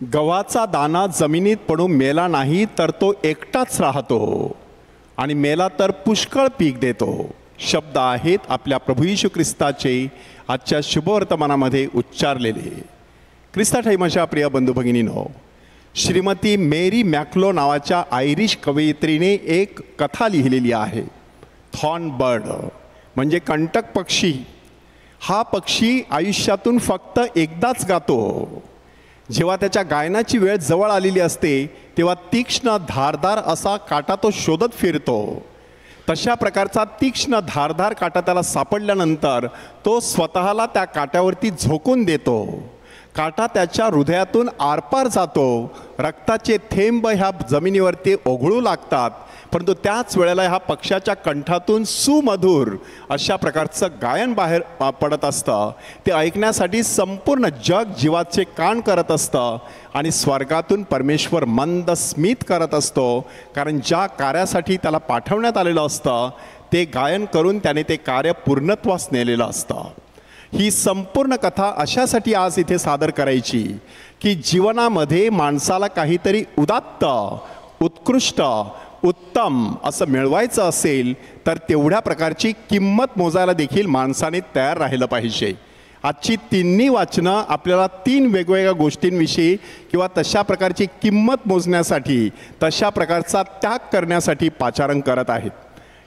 गव्हाचा दाना जमिनीत पडून मेला नाही तर तो एकटाच राहतो आणि मेला तर पुष्कळ पीक देतो. शब्द आहेत आपल्या प्रभू येशू ख्रिस्ताचे आजच्या शुभवर्तमानामध्ये उच्चारलेले. ख्रिस्ताठाई माझ्या प्रिय बंधू भगिनींनो, श्रीमती मेरी मॅक्लो नावाच्या आयरिश कवयित्रीने एक कथा लिहिलेली आहे. थॉर्न बर्ड म्हणजे कंटक पक्षी. हा पक्षी आयुष्यातून फक्त एकदाच गातो. जेव्हा त्याच्या गायनाची वेळ जवळ आलेली असते तेव्हा तीक्ष्ण धारदार असा काटा तो शोधत फिरतो. तशा प्रकारचा तीक्ष्ण धारदार काटा त्याला सापडल्यानंतर तो स्वतःला त्या काट्यावरती झोकून देतो. काटा त्याच्या हृदयातून आरपार जातो. रक्ताचे थेंब ह्या जमिनीवरती ओघळू लागतात. परंतु त्याच वेळेला ह्या पक्षाच्या कंठातून सुमधुर अशा प्रकारचं गायन बाहेर पडत असतं. ते ऐकण्यासाठी संपूर्ण जग जीवाचे कान करत असतं आणि स्वर्गातून परमेश्वर मंद स्मित करत असतो. कारण ज्या कार्यासाठी त्याला पाठवण्यात आलेलं असतं ते गायन करून त्याने ते कार्य पूर्णत्वास नेलेलं असतं. ही संपूर्ण कथा अशासाठी आज इथे सादर करायची की जीवनामध्ये माणसाला काहीतरी उदात्त, उत्कृष्ट, उत्तम असं मिळवायचं असेल तर तेवढ्या प्रकारची किंमत मोजायला देखील माणसाने तयार राहिलं पाहिजे. आजची तिन्ही वाचनं आपल्याला तीन वेगवेगळ्या गोष्टींविषयी किंवा तशा प्रकारची किंमत मोजण्यासाठी, तशा प्रकारचा त्याग करण्यासाठी पाचारण करत आहेत.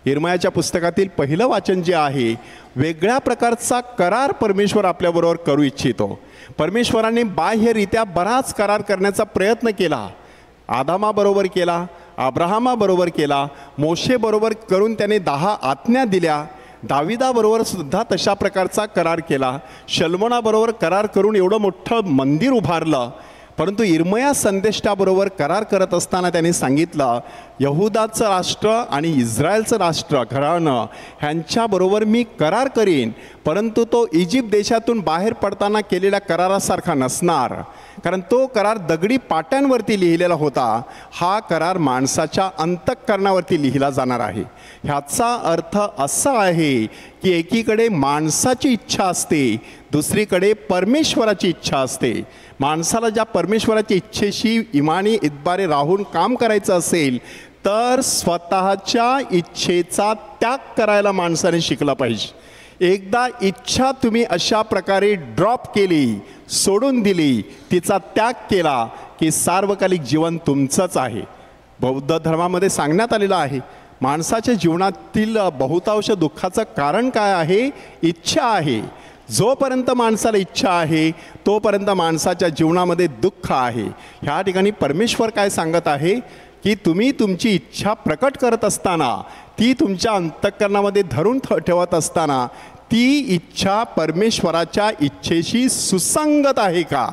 इर्मयाच्या पुस्तकातील पहिलं वाचन जे आहे, वेगळ्या प्रकारचा करार परमेश्वर आपल्याबरोबर करू इच्छितो. परमेश्वराने बाह्यरित्या बराच करार करण्याचा प्रयत्न केला. आदामाबरोबर केला, अब्राहमाबरोबर केला, मोशेबरोबर करून त्याने 10 आज्ञा दिल्या. दाविदाबरोबर सुद्धा तशा प्रकारचा करार केला. शल्मोनाबरोबर करार करून एवढं मोठं मंदिर उभारलं. परंतु इर्मया संदेष्टाबरोबर करार करत असताना त्यांनी सांगितलं, यहुदाचं राष्ट्र आणि इस्रायलचं राष्ट्र घराणं ह्यांच्याबरोबर मी करार करीन, परंतु तो इजिप्त देशातून बाहेर पडताना केलेल्या करारासारखा नसणार. कारण तो करार दगडी पाट्यांवरती लिहिलेला होता. हा करार माणसाच्या अंतःकरणावरती लिहिला जाणार आहे. ह्याचा अर्थ असा आहे की एकीकडे माणसाची इच्छा असते, दुसरीकडे परमेश्वराची इच्छा असते. माणसाला ज्या परमेश्वराच्या इच्छेशी इमानी इतबारे राहून काम करायचं असेल तर स्वतःच्या इच्छेचा त्याग करायला माणसाने शिकला पाहिजे. एकदा इच्छा तुम्ही अशा प्रकारे ड्रॉप केली, सोडून दिली, तिचा त्याग केला की सार्वकालिक जीवन तुमचंच आहे. बौद्ध धर्मामध्ये सांगण्यात आलेलं आहे, माणसाच्या जीवनातील बहुतांश दुःखाचं कारण काय आहे? इच्छा आहे. जोपर्यंत माणसाला इच्छा आहे तोपर्यंत माणसाच्या जीवनामध्ये दुःख आहे. ह्या ठिकाणी परमेश्वर काय सांगत आहे की तुम्ही तुमची इच्छा प्रकट करत असताना, ती तुमच्या अंतःकरणामध्ये धरून ठेवत असताना ती इच्छा परमेश्वराच्या इच्छेशी सुसंगत आहे का?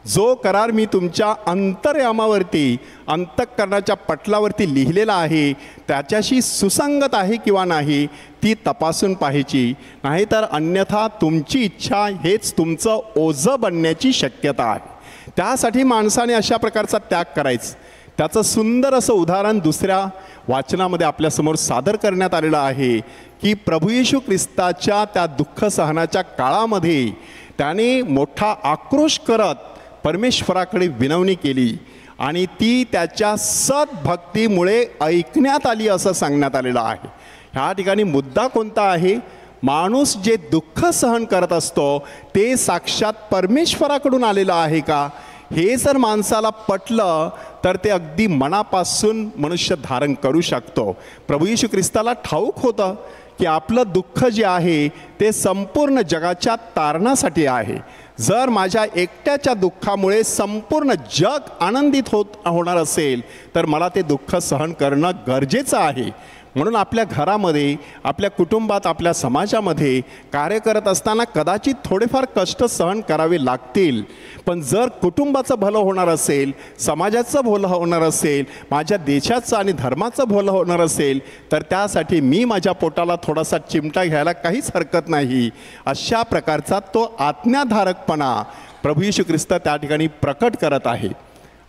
जो करार मी तुमच्या अंतर्यामावरती, अंतःकरणाच्या पटलावरती लिहिलेला आहे त्याच्याशी सुसंगत आहे किंवा नाही ती तपासून पाहायची. नाहीतर अन्यथा तुमची इच्छा हेच तुमचं ओझं बनण्याची शक्यता आहे. त्यासाठी माणसाने अशा प्रकारचा त्याग करायचा. त्याचं सुंदर असं उदाहरण दुसऱ्या वाचनामध्ये आपल्यासमोर सादर करण्यात आलेलं आहे की प्रभू येशू ख्रिस्ताच्या त्या दुःख सहनाच्या काळामध्ये त्याने मोठा आक्रोश करत परमेश्वराकडे विनवणी केली आणि ती त्याच्या सद्भक्तीमुळे ऐकण्यात आली असं सांगण्यात आलेलं आहे. ह्या ठिकाणी मुद्दा कोणता आहे? माणूस जे दुःख सहन करत असतो ते साक्षात परमेश्वराकडून आलेलं आहे का? हे जर माणसाला पटलं तर ते अगदी मनापासून मनुष्य धारण करू शकतो. प्रभू येशू ख्रिस्ताला ठाऊक होतं की आपलं दुःख जे आहे ते संपूर्ण जगाच्या तारणासाठी आहे. जर माझ्या एकट्याच्या दुःखामुळे संपूर्ण जग आनंदित होणार असेल तर मला ते दुःख सहन करणं गरजेचं आहे. म्हणून आपल्या घरामध्ये, आपल्या कुटुंबात, आपल्या समाजामध्ये कार्य करत असताना कदाचित थोडेफार कष्ट सहन करावे लागतील. पण जर कुटुंबाचं भलं होणार असेल, समाजाचं भलं होणार असेल, माझ्या देशाचं आणि धर्माचं भलं होणार असेल तर त्यासाठी मी माझ्या पोटाला थोडासा चिमटा घ्यायला काहीच हरकत नाही. अशा प्रकारचा तो आज्ञाधारकपणा प्रभू येशू ख्रिस्त त्या ठिकाणी प्रकट करत आहे.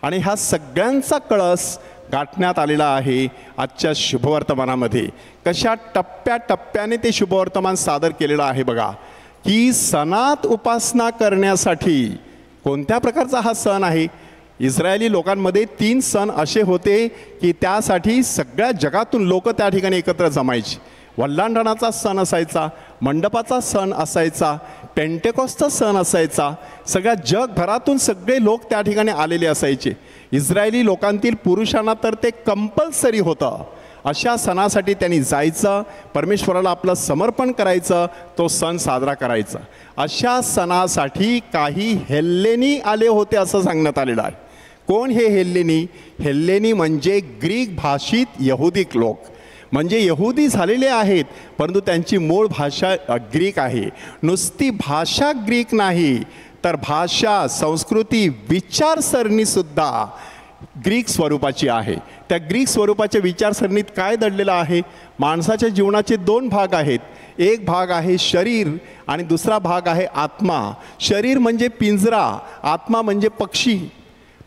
आणि ह्या सगळ्यांचा कळस गाठण्यात आलेला आहे आजच्या शुभवर्तमानामध्ये. कशा टप्प्याटप्प्याने ते शुभवर्तमान सादर केलेलं आहे बघा. की सणात उपासना करण्यासाठी कोणत्या प्रकारचा हा सण आहे? इस्रायली लोकांमध्ये 3 सण असे होते की त्यासाठी सगळ्या जगातून लोक त्या ठिकाणी एकत्र जमायचे. वल्हांडणाचा सण असायचा, मंडपाचा सण असायचा, पेंटेकॉसचा सण असायचा. सगळ्या जगभरातून सगळे लोक त्या ठिकाणी आलेले असायचे. इस्रायली लोकांतील पुरुषांना तर ते कंपल्सरी होतं. अशा सणासाठी त्यांनी जायचं, परमेश्वराला आपलं समर्पण करायचं, तो सण साजरा करायचा. अशा सणासाठी काही हेल्लेनी आले होते असं सांगण्यात आलेलं आहे. कोण हे हेल्लेनी? हेल्लेनी म्हणजे ग्रीक भाषित यहुदिक लोक, म्हणजे यहुदी झालेले आहेत परंतु त्यांची मूळ भाषा ग्रीक आहे. नुसती भाषा ग्रीक नाही तर भाषा, संस्कृती, विचारसरणीसुद्धा ग्रीक स्वरूपाची आहे. त्या ग्रीक स्वरूपाच्या विचारसरणीत काय दडलेलं आहे? माणसाच्या जीवनाचे 2 भाग आहेत. एक भाग आहे शरीर आणि दुसरा भाग आहे आत्मा. शरीर म्हणजे पिंजरा, आत्मा म्हणजे पक्षी.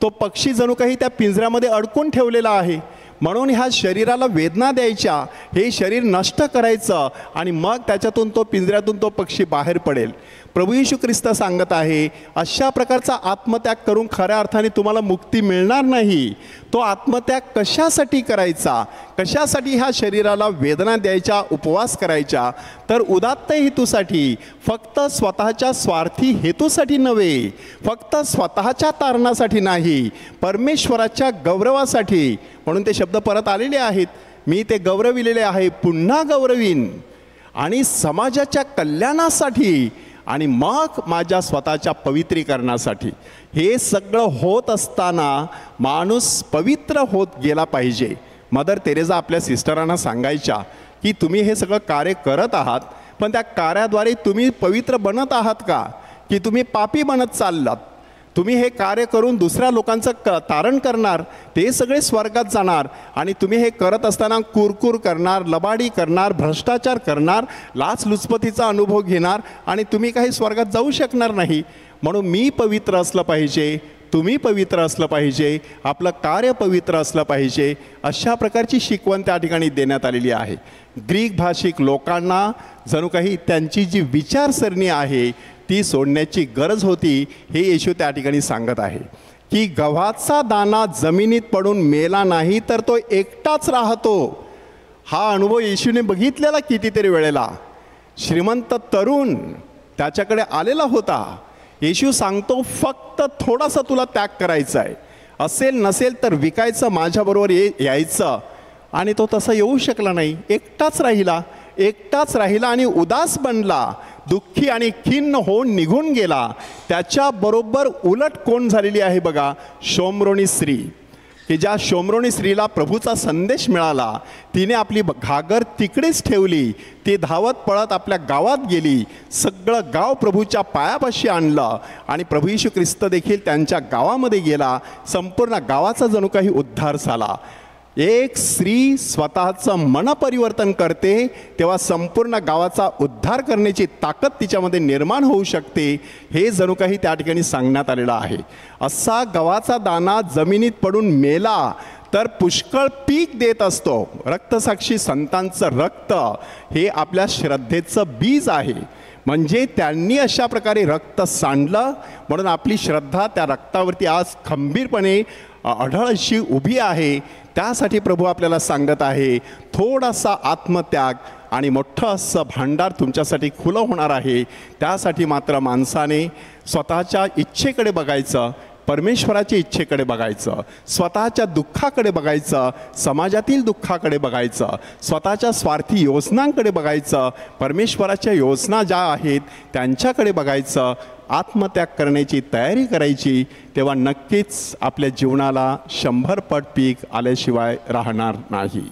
तो पक्षी जणू काही त्या पिंजऱ्यामध्ये अडकून ठेवलेला आहे. म्हणून ह्या शरीराला वेदना द्यायच्या, हे शरीर नष्ट करायचं आणि मग त्याच्यातून तो पिंजऱ्यातून तो पक्षी बाहेर पडेल. प्रभू येशू ख्रिस्त सांगत आहे अशा प्रकारचा आत्मत्याग करून खऱ्या अर्थाने तुम्हाला मुक्ती मिळणार नाही. तो आत्मत्याग कशासाठी करायचा? कशासाठी ह्या शरीराला वेदना द्यायच्या, उपवास करायच्या? तर उदात्त हेतूसाठी, फक्त स्वतःच्या स्वार्थी हेतूसाठी नव्हे, फक्त स्वतःच्या तारणासाठी नाही, परमेश्वराच्या गौरवासाठी. म्हणून ते शब्द परत आलेले आहेत, मी ते गौरविलेले आहे, पुन्हा गौरवीन, आणि समाजाच्या कल्याणासाठी आणि मग माझ्या स्वतःच्या पवित्रीकरणासाठी. हे सगळं होत असताना माणूस पवित्र होत गेला पाहिजे. मदर तेरेसा आपल्या सिस्टरांना सांगायच्या की तुम्ही हे सगळं कार्य करत आहात, पण त्या कार्याद्वारे तुम्ही पवित्र बनत आहात का, की तुम्ही पापी बनत चाललात? तुम्ही हे कार्य करून दुसऱ्या लोकांचं तारण करणार, ते सगळे स्वर्गात जाणार, आणि तुम्ही हे करत असताना कुरकुर करणार, लबाडी करणार, भ्रष्टाचार करणार, लाचलुचपतीचा अनुभव घेणार, आणि तुम्ही काही स्वर्गात जाऊ शकणार नाही. म्हणून मी पवित्र असलं पाहिजे, तुम्ही पवित्र असलं पाहिजे, आपलं कार्य पवित्र असलं पाहिजे. अशा प्रकारची शिकवण त्या ठिकाणी देण्यात आलेली आहे. ग्रीक भाषिक लोकांना जणू काही त्यांची जी विचारसरणी आहे ती सोडण्याची गरज होती. हे येशू त्या ठिकाणी सांगत आहे की गव्हाचा दाणा जमिनीत पडून मेला नाही तर तो एकटाच राहतो. हा अनुभव येशूने बघितलेला कितीतरी वेळेला. श्रीमंत तरुण त्याच्याकडे आलेला होता. येशू सांगतो फक्त थोडासा तुला त्याग करायचा आहे, असेल नसेल तर विकायचं, माझ्याबरोबर यायचं. आणि तो तसा येऊ शकला नाही, एकटाच राहिला आणि उदास बनला, दुःखी आणि खिन्न होऊन निघून गेला. त्याच्याबरोबर उलट कोण झालेली आहे बघा? शोम्रोनी स्त्री, की ज्या शोम्रोनी स्त्रीला प्रभूचा संदेश मिळाला, तिने आपली घागर तिकडेच ठेवली, ती धावत पळत आपल्या गावात गेली, सगळं गाव प्रभूच्या पायापाशी आणलं आणि प्रभू येशू ख्रिस्त देखील त्यांच्या गावामध्ये गेला. संपूर्ण गावाचा जणू काही उद्धार झाला. एक स्त्री स्वतःचं मनपरिवर्तन करते तेव्हा संपूर्ण गावाचा उद्धार करण्याची ताकद तिच्यामध्ये निर्माण होऊ शकते. हे जणू काही त्या ठिकाणी सांगण्यात आलेलं आहे. असा गव्हाचा दाणा जमिनीत पडून मेला तर पुष्कळ पीक देत असतो. रक्तसाक्षी संतांचं रक्त हे आपल्या श्रद्धेचं बीज आहे. म्हणजे त्यांनी अशा प्रकारे रक्त सांडलं म्हणून आपली श्रद्धा त्या रक्तावरती आज खंबीरपणे अढळ अशी उभी आहे. त्यासाठी प्रभू आपल्याला सांगत आहे थोडासा आत्मत्याग आणि मोठं असं भांडार तुमच्यासाठी खुलं होणार आहे. त्यासाठी मात्र माणसाने स्वतःच्या इच्छेकडे बघायचं, परमेश्वराच्या इच्छेकडे बघायचं, स्वतःच्या दुःखाकडे बघायचं, समाजातील दुःखाकडे बघायचं, स्वतःच्या स्वार्थी योजनांकडे बघायचं, परमेश्वराच्या योजना ज्या आहेत त्यांच्याकडे बघायचं, आत्मत्याग करण्याची तयारी करायची. तेव्हा नक्कीच आपल्या जीवनाला 100 पट पीक आल्याशिवाय राहणार नाही.